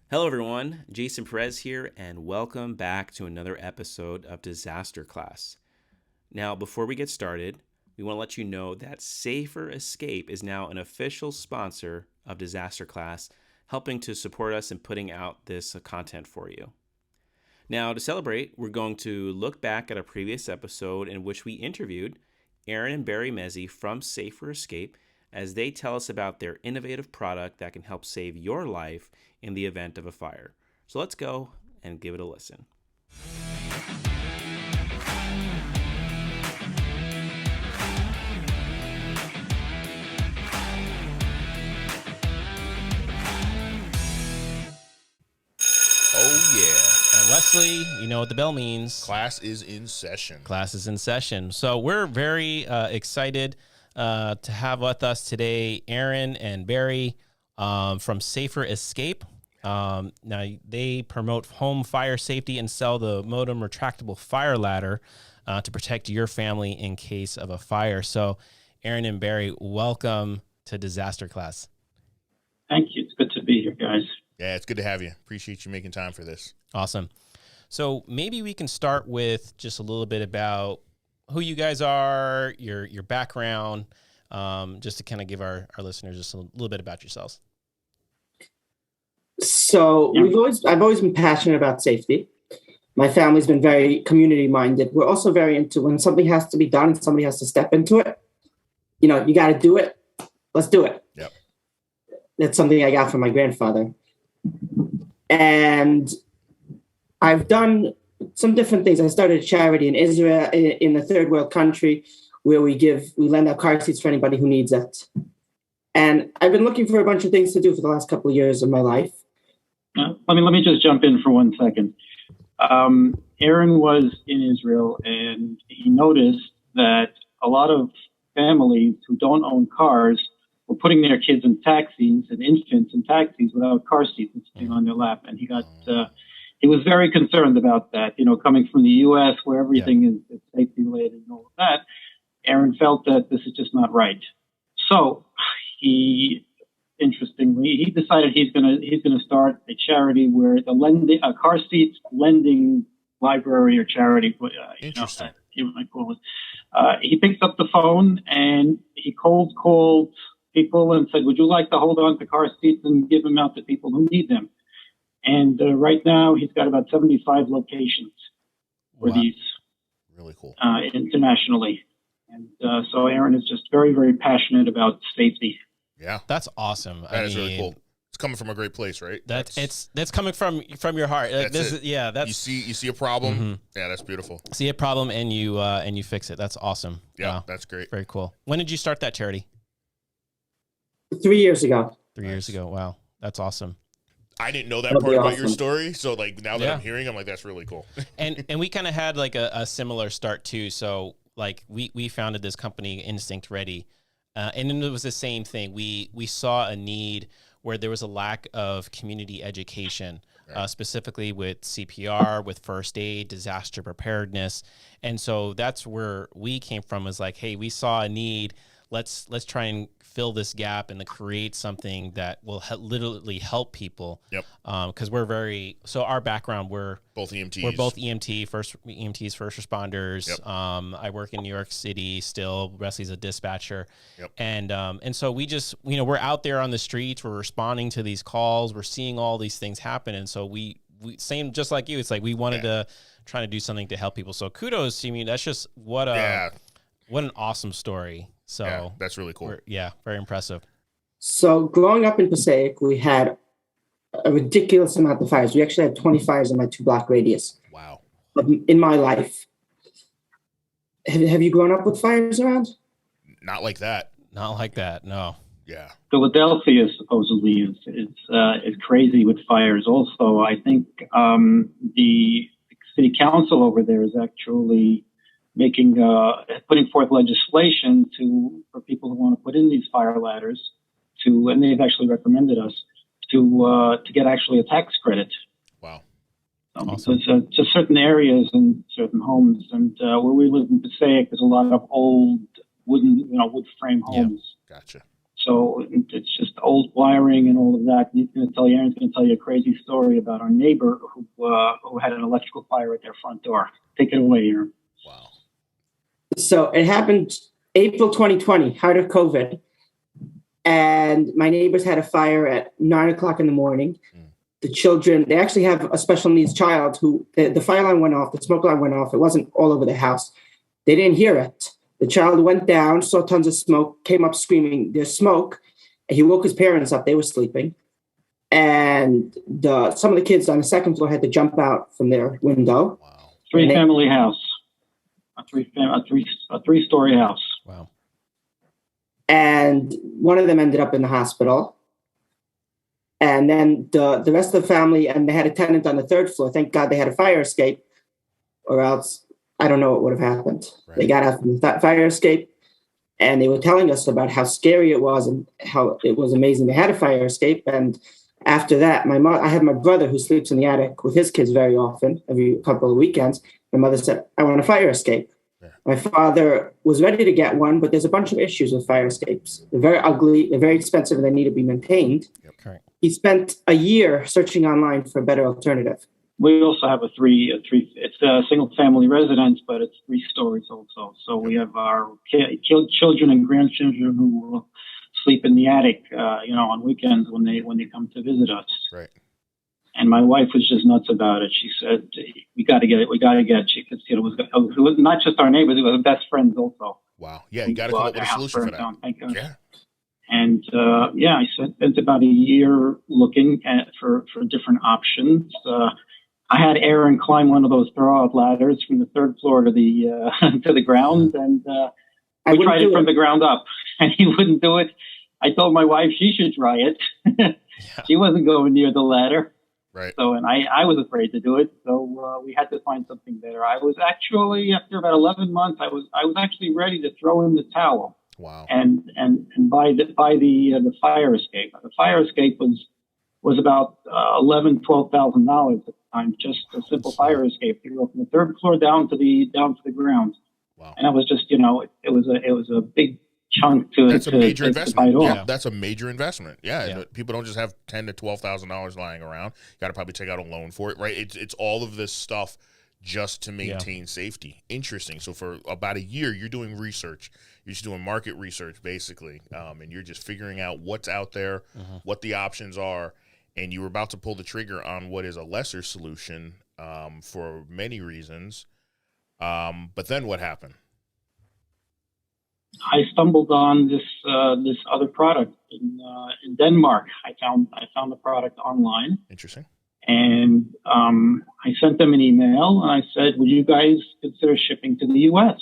Hello, everyone. Jason Perez here, and welcome back to another episode of Disaster Class. Now, before we get started, we want to let you know that Safer Escape is now an official sponsor of Disaster Class, helping to support us in putting out this content for you. Now, to celebrate, we're going to look back at a previous episode in which we interviewed Aaron and Barry Mezzi from Safer Escape as they tell us about their innovative product that can help save your life in the event of a fire. So let's go and give it a listen. Oh, yeah. And Wesley, you know what the bell means. Class is in session. Class is in session. So we're very excited to have with us today Aaron and Barry from Safer Escape. Now, they promote home fire safety and sell the Modem retractable fire ladder to protect your family in case of a fire. So, Aaron and Barry, welcome to Disaster Class. Thank you. It's good to be here, guys. Yeah, it's good to have you. Appreciate you making time for this. Awesome. So maybe we can start with just a little bit about who you guys are, your background, just to kind of give our listeners just a little bit about yourselves. So I've always been passionate about safety. My family's been very community minded. We're also very into when something has to be done and somebody has to step into it. You know, you got to do it. Let's do it. Yep. That's something I got from my grandfather. And I've done some different things. I started a charity in Israel, in a third world country, where we lend out car seats for anybody who needs it. And I've been looking for a bunch of things to do for the last couple of years of my life. Let me just jump in for 1 second. Aaron was in Israel, and he noticed that a lot of families who don't own cars were putting their kids in taxis and infants in taxis without car seats and sitting on their lap. And he was very concerned about that. You know, coming from the U.S. where everything is safety related and all of that, Aaron felt that this is just not right. So interestingly, he decided he's gonna start a charity where a car seats lending library or charity. Interesting. You might call it. He picked up the phone and he cold called people and said, "Would you like to hold on to car seats and give them out to people who need them?" And right now he's got about 75 locations for these. Really cool. Internationally. And so Aaron is just very, very passionate about safety. Yeah. That's awesome. That is really cool. It's coming from a great place, right? That's coming from your heart. You see a problem. Mm-hmm. Yeah, that's beautiful. See a problem and you fix it. That's awesome. Yeah, wow. That's great. Very cool. When did you start that charity? 3 years ago. 3 years ago. Wow. That's awesome. I didn't know that part about your story. So like now that I'm hearing, I'm like, that's really cool. and we kind of had like a similar start too. So like we founded this company, Instinct Ready. And then it was the same thing. We saw a need where there was a lack of community education, specifically with CPR, with first aid, disaster preparedness. And so that's where we came from, was like, hey, we saw a need. Let's try and fill this gap and to create something that will literally help people. Yep. Because our background, we're both EMTs. We're both EMTs, first responders. Yep. I work in New York City still. Wesley's a dispatcher. Yep. And so we just, we're out there on the streets. We're responding to these calls. We're seeing all these things happen. And so we same, just like you, it's like we wanted to try to do something to help people. So kudos to me. That's just what an awesome story. So that's really cool. Very impressive. So growing up in Passaic, we had a ridiculous amount of fires. We actually had 20 fires in my 2-block radius. Wow. In my life. Have you grown up with fires around? Not like that. Not like that. No. Yeah. Philadelphia supposedly is crazy with fires. Also, I think the city council over there is actually putting forth legislation for people who want to put in these fire ladders and they've actually recommended us to get actually a tax credit. Wow. Awesome. Because to certain areas and certain homes, and where we live in Passaic, there's a lot of old wood frame homes. Yeah. Gotcha. So it's just old wiring and all of that. Aaron's going to tell you a crazy story about our neighbor who had an electrical fire at their front door. Take it away, Aaron. Wow. So it happened April 2020, height of COVID. And my neighbors had a fire at 9:00 in the morning. The children, they actually have a special needs child who the fire line went off, the smoke line went off. It wasn't all over the house. They didn't hear it. The child went down, saw tons of smoke, came up screaming, "There's smoke." And he woke his parents up. They were sleeping. And some of the kids on the second floor had to jump out from their window. Wow. Three-family house. A three-story house. Wow. And one of them ended up in the hospital. And then the rest of the family, and they had a tenant on the third floor. Thank God they had a fire escape, or else I don't know what would have happened. Right. They got out from the fire escape, and they were telling us about how scary it was and how it was amazing they had a fire escape. And after that, I have my brother who sleeps in the attic with his kids very often, every couple of weekends. My mother said, "I want a fire escape." Yeah. My father was ready to get one, but there's a bunch of issues with fire escapes. They're very ugly, they're very expensive, and they need to be maintained. Yep. Correct. He spent a year searching online for a better alternative. We also have it's a single family residence, but it's 3 stories also. So we have our children and grandchildren who will sleep in the attic, on weekends when they come to visit us. Right. And my wife was just nuts about it. She said, "We got to get it. We got to get it." Because it was not just our neighbors; it was best friends also. Wow. Yeah, you got to come up with a solution for that. Down, thank God. Yeah. And I spent about a year looking for different options. I had Aaron climb one of those throw-out ladders from the 3rd floor to the to the ground, and we tried it from the ground up, and he wouldn't do it. I told my wife she should try it. Yeah. She wasn't going near the ladder. Right. So, and I was afraid to do it. So we had to find something better. I was actually, after about 11 months, I was actually ready to throw in the towel. Wow. And buy the fire escape. The fire escape was about $12,000 at the time, just a simple fire escape to go from the 3rd floor down to the ground. Wow. And that was just, it was a big chunk to That's a major investment. Yeah, that's a major investment. Yeah. People don't just have $10,000 to $12,000 lying around. You got to probably take out a loan for it, right? It's all of this stuff just to maintain safety. Interesting. So for about a year, you're doing research. You're just doing market research, basically, and you're just figuring out what's out there, what the options are, and you were about to pull the trigger on what is a lesser solution for many reasons. But then what happened? I stumbled on this other product in Denmark. I found the product online. Interesting. And I sent them an email and I said, "Would you guys consider shipping to the U.S.?"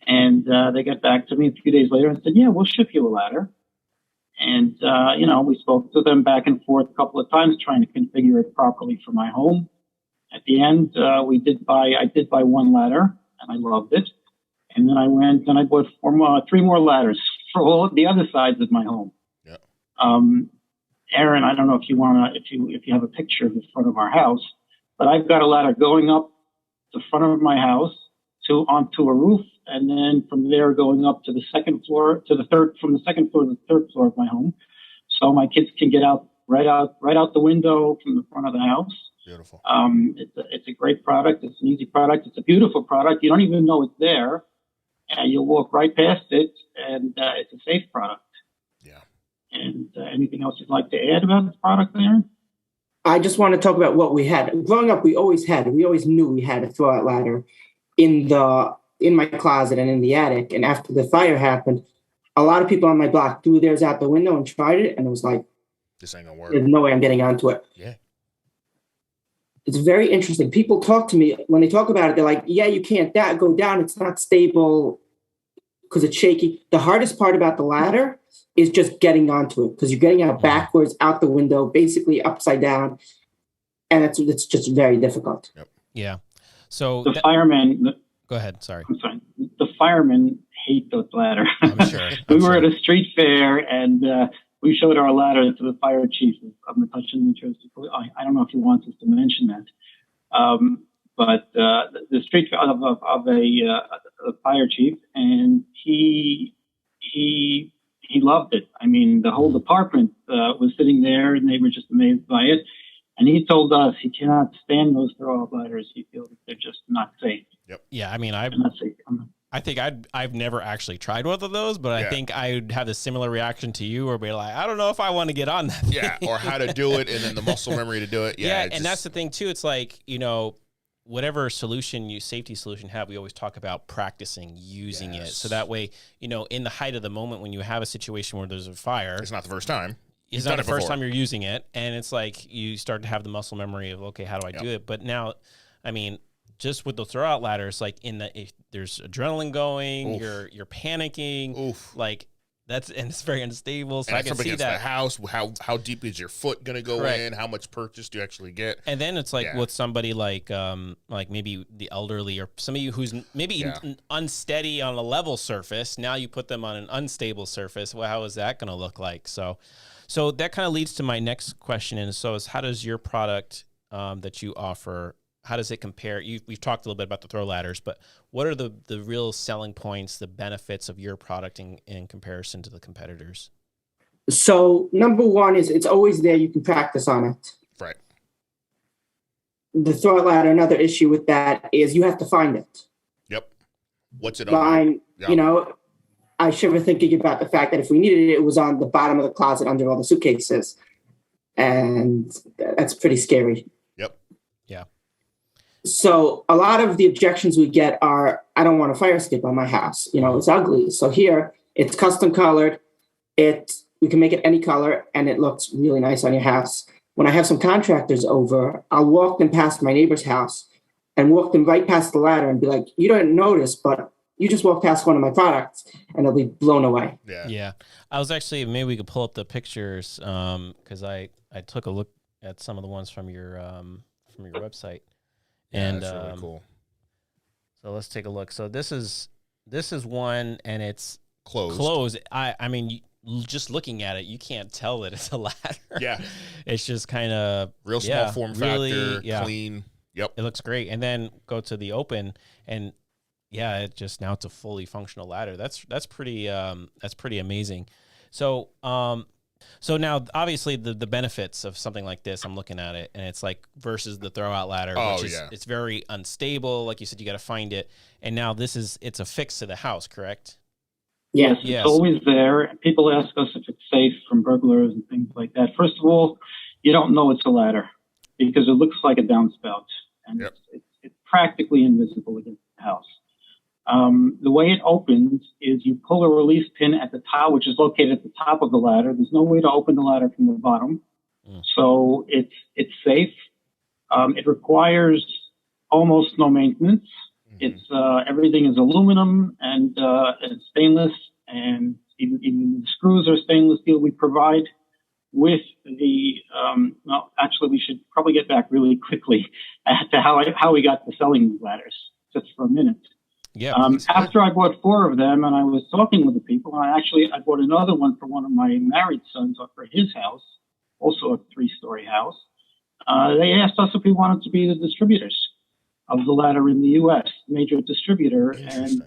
And they got back to me a few days later and said, "Yeah, we'll ship you a ladder." And we spoke to them back and forth a couple of times, trying to configure it properly for my home. At the end, I did buy one ladder, and I loved it. And then I went and I bought 3 more ladders for all the other sides of my home. Yeah. Aaron, I don't know if you have a picture of the front of our house, but I've got a ladder going up the front of my house onto a roof, and then from there going up to the second floor to the third, from the second floor to the 3rd floor of my home, so my kids can get out right out the window from the front of the house. Beautiful. It's a great product. It's an easy product. It's a beautiful product. You don't even know it's there. You'll walk right past it, and it's a safe product. Yeah. And anything else you'd like to add about this product, Aaron? I just want to talk about what we had. Growing up, we always knew we had a throw-out ladder in my closet and in the attic. And after the fire happened, a lot of people on my block threw theirs out the window and tried it, and it was like, "This ain't gonna work. There's no way I'm getting onto it." Yeah. It's very interesting. People talk to me when they talk about it. They're like, "Yeah, you can't go down. It's not stable because it's shaky." The hardest part about the ladder is just getting onto it, because you're getting out backwards, out the window, basically upside down, and it's just very difficult. Yep. Yeah. So the firemen. Go ahead. Sorry. I'm sorry. The firemen hate the ladder. I'm sure. We were at a street fair and we showed our ladder to the fire chief of Metuchen, New Jersey. I don't know if he wants us to mention that, but the street fair of a fire chief, and he he loved it. I mean, the whole department was sitting there, and they were just amazed by it. And he told us he cannot stand those throw-out ladders. He feels that they're just not safe. Yep. Yeah, I mean, I think I've never actually tried one of those, but I think I would have a similar reaction to you, or be like, I don't know if I want to get on that. Yeah, or how to do it, and then the muscle memory to do it. Yeah, and that's the thing too. It's like, whatever safety solution have, we always talk about practicing using it, so that way, in the height of the moment when you have a situation where there's a fire, it's not the first time. It's not the first time you're using it, and it's like you start to have the muscle memory of, okay, how do I do it? But now, I mean, just with the throw-out ladders, like if there's adrenaline going, you're panicking, like and it's very unstable. So and I can see that. The house, how deep is your foot gonna go in? How much purchase do you actually get? And then it's like with somebody like maybe the elderly or somebody who's maybe unsteady on a level surface. Now you put them on an unstable surface. Well, how is that going to look like? So that kind of leads to my next question. And so is, how does your product that you offer, how does it compare? We've talked a little bit about the throw ladders, but what are the real selling points, the benefits of your product in comparison to the competitors? So number one is it's always there. You can practice on it. Right. The throw ladder, another issue with that is you have to find it. Yep. What's it on? I shiver thinking about the fact that if we needed it, it was on the bottom of the closet under all the suitcases. And that's pretty scary. Yep. Yeah. So a lot of the objections we get are, I don't want a fire escape on my house. It's ugly. So here, it's custom colored. We can make it any color, and it looks really nice on your house. When I have some contractors over, I'll walk them past my neighbor's house and walk them right past the ladder and be like, you don't notice, but you just walk past one of my products, and they'll be blown away. Yeah. I was actually, maybe we could pull up the pictures, because I took a look at some of the ones from your website. And that's really cool. So let's take a look. So this is one, and it's closed. I mean, just looking at it, you can't tell that it's a ladder. Yeah. It's just kind of real small form factor, clean. Yep. It looks great. And then go to the open, and it's a fully functional ladder. That's pretty amazing. So so now obviously the benefits of something like this, I'm looking at it, and it's like versus the throw-out ladder, which is it's very unstable. Like you said, you got to find it. And now it's affixed to the house, correct? Yes, it's always there. People ask us if it's safe from burglars and things like that. First of all, you don't know it's a ladder because it looks like a downspout, and it's practically invisible against the house. The way it opens is you pull a release pin at the top, which is located at the top of the ladder. There's no way to open the ladder from the bottom. So it's safe. It requires almost no maintenance. It's everything is aluminum and stainless, and even the screws are stainless steel. We provide with the actually, we should probably get back really quickly to how we got to selling these ladders, just for a minute. Yeah. After I bought 4 of them, and I was talking with the people, and I bought another one for one of my married sons for his house, also a 3-story house. They asked us if we wanted to be the distributors of the ladder in the U.S., major distributor, and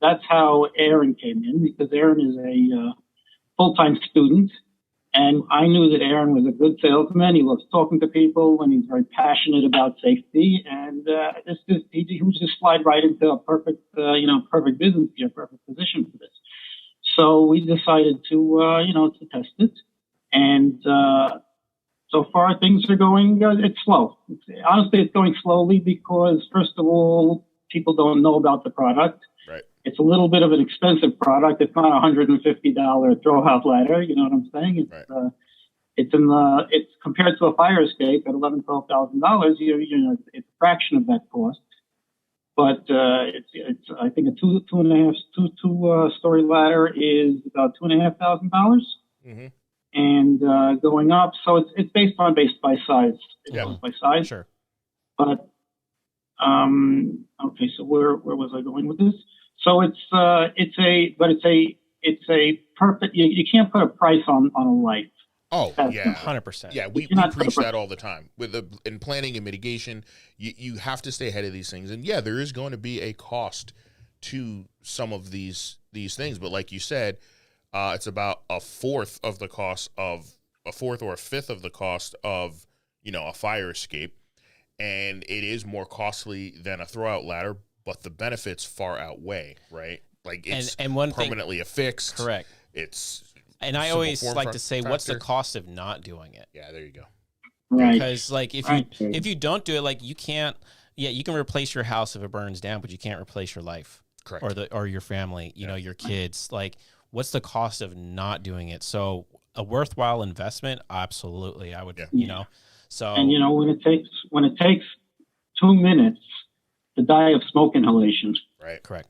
that's how Aaron came in, because Aaron is a full-time student, and I knew that Aaron was a good salesman. He loves talking to people, and he's very passionate about safety, and he would just slide right into a perfect business here, perfect position for this. So we decided to test it, and so far, things are going, it's slow. Honestly, it's going slowly because, first of all, people don't know about the product. Right. It's a little bit of an expensive product. It's not a $150 throw-out ladder. You know what I'm saying? It's compared to a fire escape at $11,000-$12,000. It's a fraction of that cost. But it's I think a two-story ladder is about $2,500. Mm-hmm. And going up, so it's based by size. By size. Sure. But okay, so where was I going with this? So it's a perfect. You can't put a price on a life. Oh, yeah, 100%. Yeah, we preach that all the time in planning and mitigation. You have to stay ahead of these things, and there is going to be a cost to some of these things. But like you said, It's about a fourth or a fifth of the cost of, a fire escape. And it is more costly than a throwout ladder, but the benefits far outweigh, right? Like it's and one permanently affixed. Correct. It's And I always like to say, what's the cost of not doing it? Yeah, there you go. Right. Because like if you don't do it, like you can't. Yeah, you can replace your house if it burns down, but you can't replace your life. Correct. Or your family. You know, your kids. Like, what's the cost of not doing it? So a worthwhile investment, absolutely. I would. So and when it takes 2 minutes to die of smoke inhalation. Right. Correct.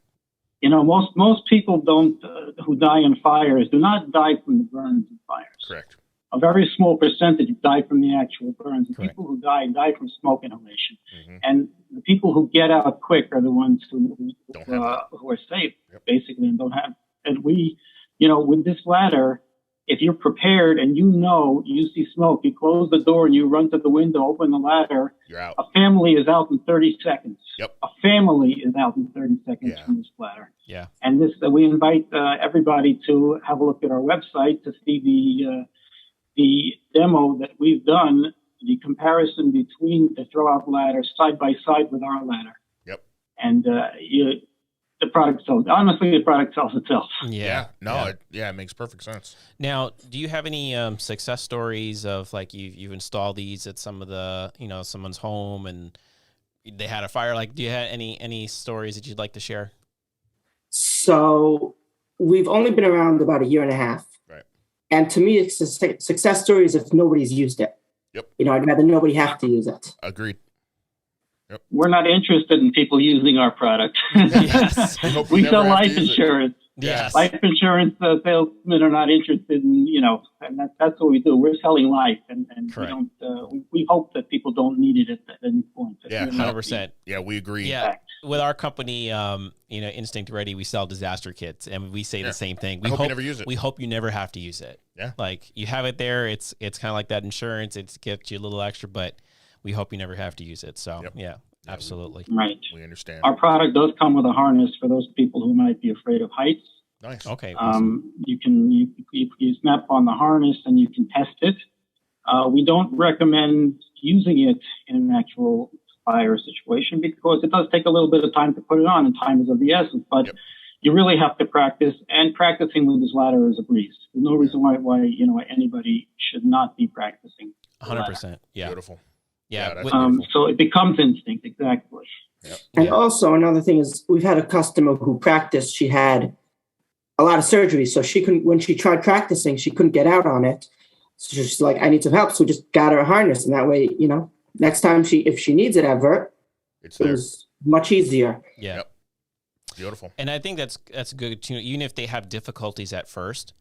Most people don't who die in fires do not die from the burns and fires. Correct. A very small percentage die from the actual burns. The Correct. people who die from smoke inhalation. Mm-hmm. And the people who get out quick are the ones who are safe, basically, and don't have. And we, with this ladder, if you're prepared and you see smoke, you close the door and you run to the window, open the ladder. You're out. A family is out in 30 seconds. Yep. A family is out in 30 seconds from this ladder. Yeah. And we invite everybody to have a look at our website to see the demo that we've done, the comparison between the throwout ladder side by side with our ladder. Yep. And the product sells. Honestly, the product sells itself. Yeah. It makes perfect sense. Now, do you have any success stories of like you've installed these at some of the someone's home and they had a fire? Like, do you have any stories that you'd like to share? So we've only been around about a year and a half. Right. And to me, it's a success stories if nobody's used it. Yep. I'd rather nobody have to use it. Agreed. Yep. We're not interested in people using our product. Yes. We sell life insurance. Yes. Life insurance salesmen are not interested in, and that's what we do. We're selling life, and we don't. We hope that people don't need it at any point. Yeah, 100%. Yeah, we agree. Yeah, with our company, Instinct Ready, we sell disaster kits, and we say the same thing. We hope you never use it. We hope you never have to use it. Yeah, like you have it there. It's kind of like that insurance. It gets you a little extra, but we hope you never have to use it. So yeah, absolutely. Right. We understand. Our product does come with a harness for those people who might be afraid of heights. Nice. Okay. Awesome. You snap on the harness and you can test it. We don't recommend using it in an actual fire situation because it does take a little bit of time to put it on, and time is of the essence. But you really have to practice, and practicing with this ladder is a breeze. There's no reason why anybody should not be practicing. 100%. Yeah. Beautiful. Yeah. That's beautiful. So it becomes instinct, exactly. Yep. And also another thing is we've had a customer who practiced. She had a lot of surgery, so she couldn't. When she tried practicing, she couldn't get out on it. So she's like, "I need some help." So we just got her a harness, and that way, next time if she needs it ever, it was much easier. Yeah. Yep. Beautiful. And I think that's good too. Even if they have difficulties at first,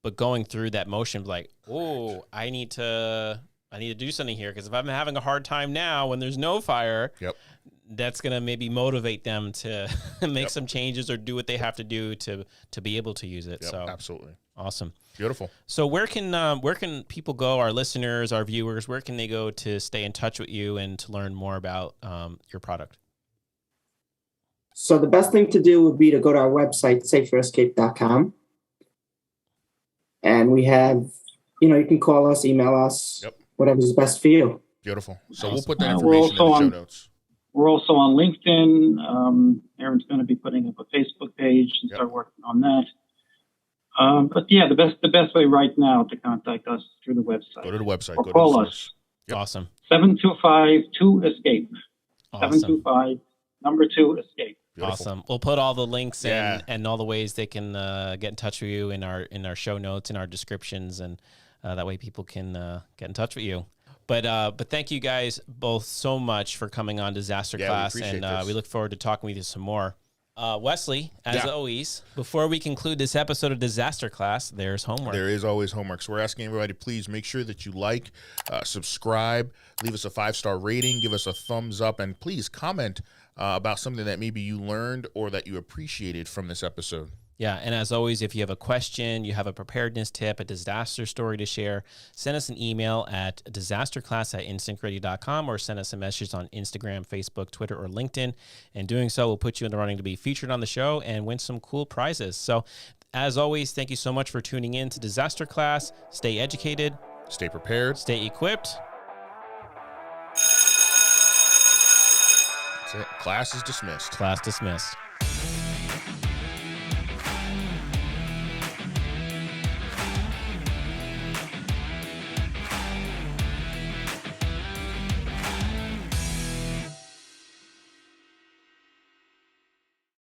but going through that motion, like, oh, I need to do something here because if I'm having a hard time now when there's no fire, that's gonna maybe motivate them to make some changes or do what they have to do to be able to use it. So absolutely awesome, beautiful. So where can people go? Our listeners, our viewers, where can they go to stay in touch with you and to learn more about your product? So the best thing to do would be to go to our website, saferescape.com. And we have, you can call us, email us, whatever's best for you. Beautiful. So we'll put that information in the show notes. We're also on LinkedIn. Aaron's going to be putting up a Facebook page and start working on that. But yeah, the best way right now to contact us is through the website. Go to the website. Or go call to the us. Yep. Awesome. 725-2-ESCAPE. Awesome. 725-2-ESCAPE. Beautiful. Awesome. We'll put all the links and all the ways they can get in touch with you in our show notes, in our descriptions, and that way people can get in touch with you. But thank you guys both so much for coming on Disaster Class, and we look forward to talking with you some more. Wesley, as always, before we conclude this episode of Disaster Class, there's homework. There is always homework. So we're asking everybody, please make sure that you like, subscribe, leave us a 5-star rating, give us a thumbs up, and please comment about something that maybe you learned or that you appreciated from this episode. Yeah, and as always, if you have a question, you have a preparedness tip, a disaster story to share, send us an email at disasterclass@instinctready.com or send us a message on Instagram, Facebook, Twitter, or LinkedIn. And doing so will put you in the running to be featured on the show and win some cool prizes. So As always, thank you so much for tuning in to Disaster Class. Stay educated. Stay prepared. Stay equipped. That's it. Class is dismissed. Class dismissed.